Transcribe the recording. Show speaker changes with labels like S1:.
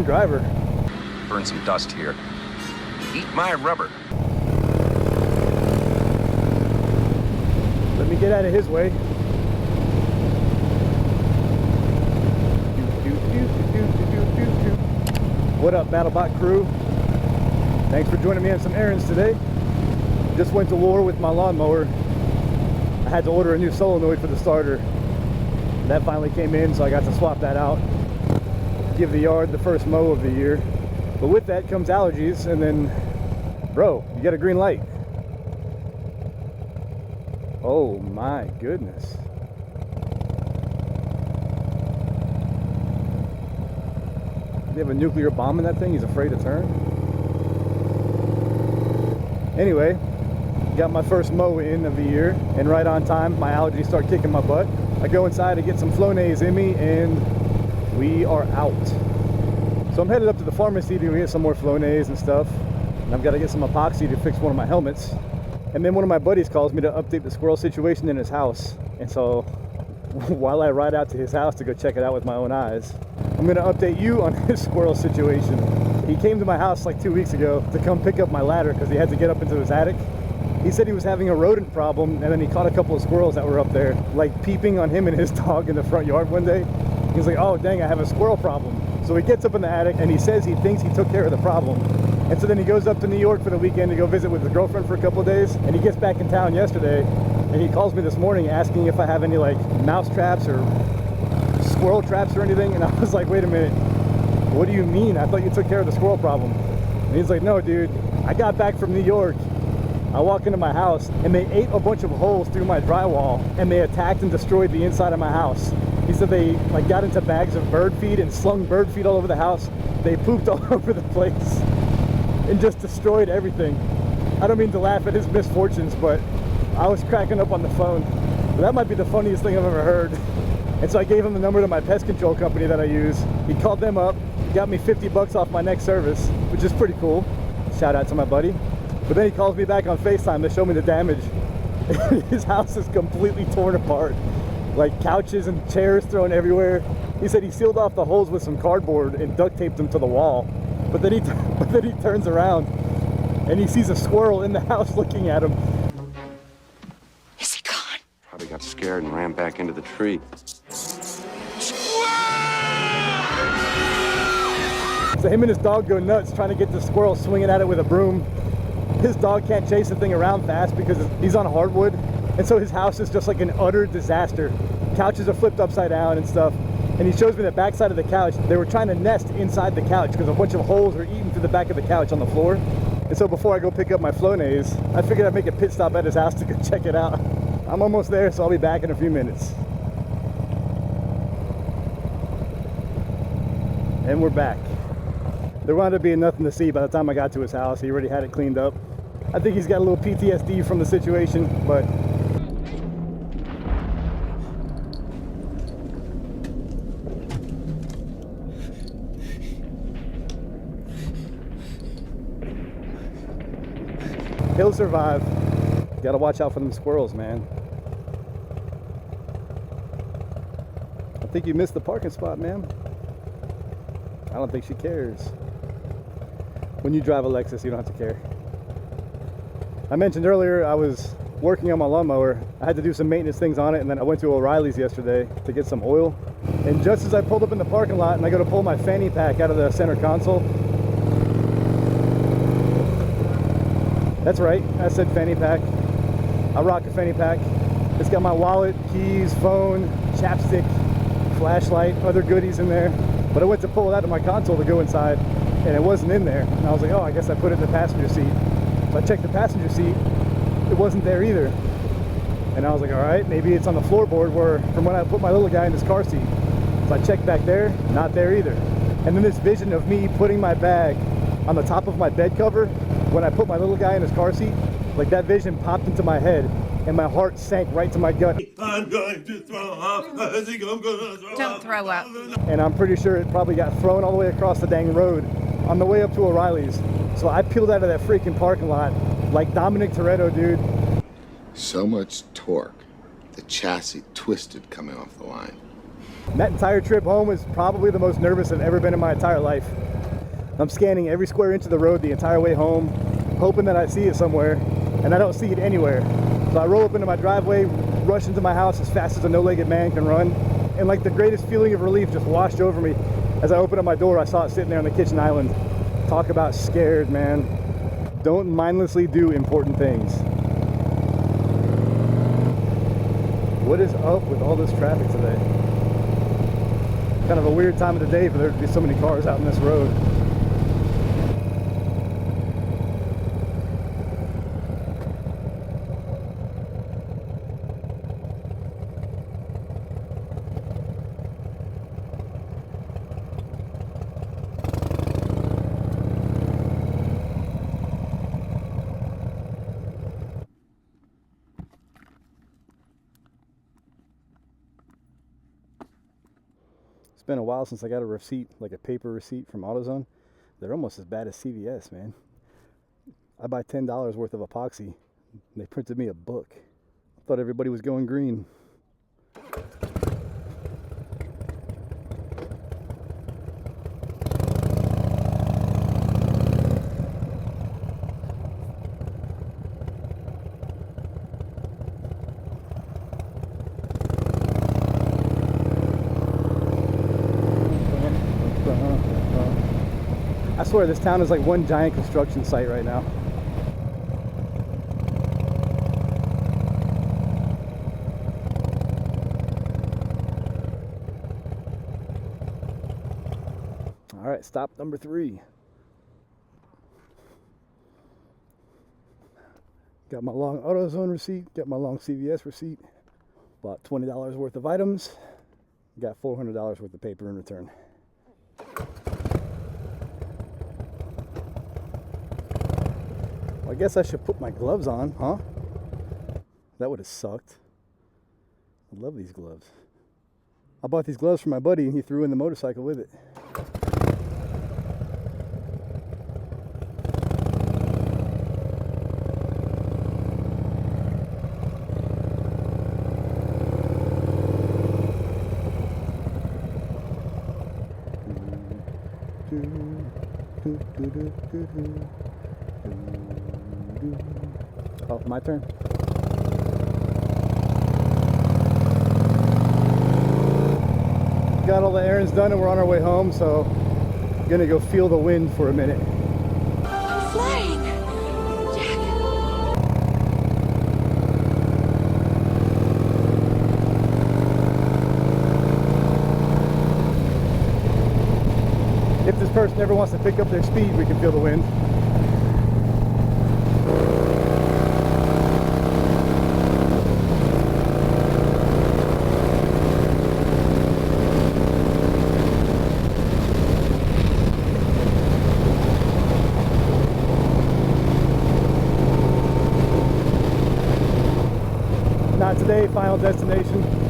S1: decent driver.
S2: Burn some dust here. Eat my rubber.
S1: Let me get out of his way. What up, BattleBot crew? Thanks for joining me on some errands today. Just went to war with my lawnmower. I had to order a new solenoid for the starter. That finally came in, so I got to swap that out. Give the yard the first mow of the year. But with that comes allergies, and then, bro, you got a green light. Oh my goodness. They have a nuclear bomb in that thing? He's afraid to turn? Anyway, got my first mow in of the year, and right on time, my allergies start kicking my butt. I go inside to get some Flonase in me, and we are out. So I'm headed up to the pharmacy to get some more Flonase and stuff. And I've got to get some epoxy to fix one of my helmets. And then one of my buddies calls me to update the squirrel situation in his house. And so while I ride out to his house to go check it out with my own eyes, I'm going to update you on his squirrel situation. He came to my house like 2 weeks ago to come pick up my ladder because he had to get up into his attic. He said he was having a rodent problem, and then he caught a couple of squirrels that were up there, like peeping on him and his dog in the front yard one day. He's like, oh dang, I have a squirrel problem. So he gets up in the attic and he says he thinks he took care of the problem. And so then he goes up to New York for the weekend to go visit with his girlfriend for a couple of days, and he gets back in town yesterday, and he calls me this morning asking if I have any like mouse traps or squirrel traps or anything. And I was like, wait a minute, what do you mean? I thought you took care of the squirrel problem. And he's like, no dude, I got back from New York, I walk into my house and they ate a bunch of holes through my drywall, and they attacked and destroyed the inside of my house. He said they like got into bags of bird feed and slung bird feed all over the house. They pooped all over the place and just destroyed everything. I don't mean to laugh at his misfortunes, but I was cracking up on the phone. That might be the funniest thing I've ever heard. And so I gave him the number to my pest control company that I use. He called them up, got me 50 bucks off my next service, which is pretty cool. Shout out to my buddy. But then he calls me back on FaceTime to show me the damage. His house is completely torn apart. Like couches and chairs thrown everywhere. He said he sealed off the holes with some cardboard and duct taped them to the wall. But then he turns around and he sees a squirrel in the house looking at him.
S3: Is he gone?
S2: Probably got scared and ran back into the tree.
S1: So him and his dog go nuts trying to get the squirrel, swinging at it with a broom. His dog can't chase the thing around fast because he's on hardwood. And so his house is just like an utter disaster. Couches are flipped upside down and stuff. And he shows me the backside of the couch. They were trying to nest inside the couch because a bunch of holes were eaten through the back of the couch on the floor. And so before I go pick up my Flonase, I figured I'd make a pit stop at his house to go check it out. I'm almost there, so I'll be back in a few minutes. And we're back. There wound up being nothing to see by the time I got to his house. He already had it cleaned up. I think he's got a little PTSD from the situation, but he'll survive. Gotta watch out for them squirrels, man. I think you missed the parking spot, ma'am. I don't think she cares. When you drive a Lexus, you don't have to care. I mentioned earlier I was working on my lawnmower. I had to do some maintenance things on it, and then I went to O'Reilly's yesterday to get some oil. And just as I pulled up in the parking lot and I go to pull my fanny pack out of the center console, that's right, I said fanny pack. I rock a fanny pack. It's got my wallet, keys, phone, chapstick, flashlight, other goodies in there. But I went to pull it out of my console to go inside, and it wasn't in there. And I was like, oh, I guess I put it in the passenger seat. So I checked the passenger seat, it wasn't there either. And I was like, all right, maybe it's on the floorboard where from when I put my little guy in his car seat. So I checked back there, not there either. And then this vision of me putting my bag on the top of my bed cover when I put my little guy in his car seat, like that vision popped into my head and my heart sank right to my gut.
S4: I'm going to throw up. I think I'm going to throw up.
S3: Don't throw up.
S1: And I'm pretty sure it probably got thrown all the way across the dang road on the way up to O'Reilly's. So I peeled out of that freaking parking lot like Dominic Toretto, dude.
S5: So much torque, the chassis twisted coming off the line.
S1: That entire trip home was probably the most nervous I've ever been in my entire life. I'm scanning every square inch of the road the entire way home, hoping that I see it somewhere, and I don't see it anywhere. So I roll up into my driveway, rush into my house as fast as a no-legged man can run, and like the greatest feeling of relief just washed over me. As I opened up my door, I saw it sitting there on the kitchen island. Talk about scared, man. Don't mindlessly do important things. What is up with all this traffic today? Kind of a weird time of the day for there to be so many cars out in this road. It's been a while since I got a receipt, like a paper receipt from AutoZone. They're almost as bad as CVS, man. I buy $10 worth of epoxy, and they printed me a book. I thought everybody was going green. I swear this town is like one giant construction site right now. All right, stop number 3. Got my long AutoZone receipt, got my long CVS receipt. Bought $20 worth of items, got $400 worth of paper in return. Well, I guess I should put my gloves on, huh? That would have sucked. I love these gloves. I bought these gloves for my buddy and he threw in the motorcycle with it. Oh, my turn. Got all the errands done and we're on our way home, so I'm gonna go feel the wind for a minute.
S3: I'm flying. Jack.
S1: If this person ever wants to pick up their speed, we can feel the wind. Not today, final destination.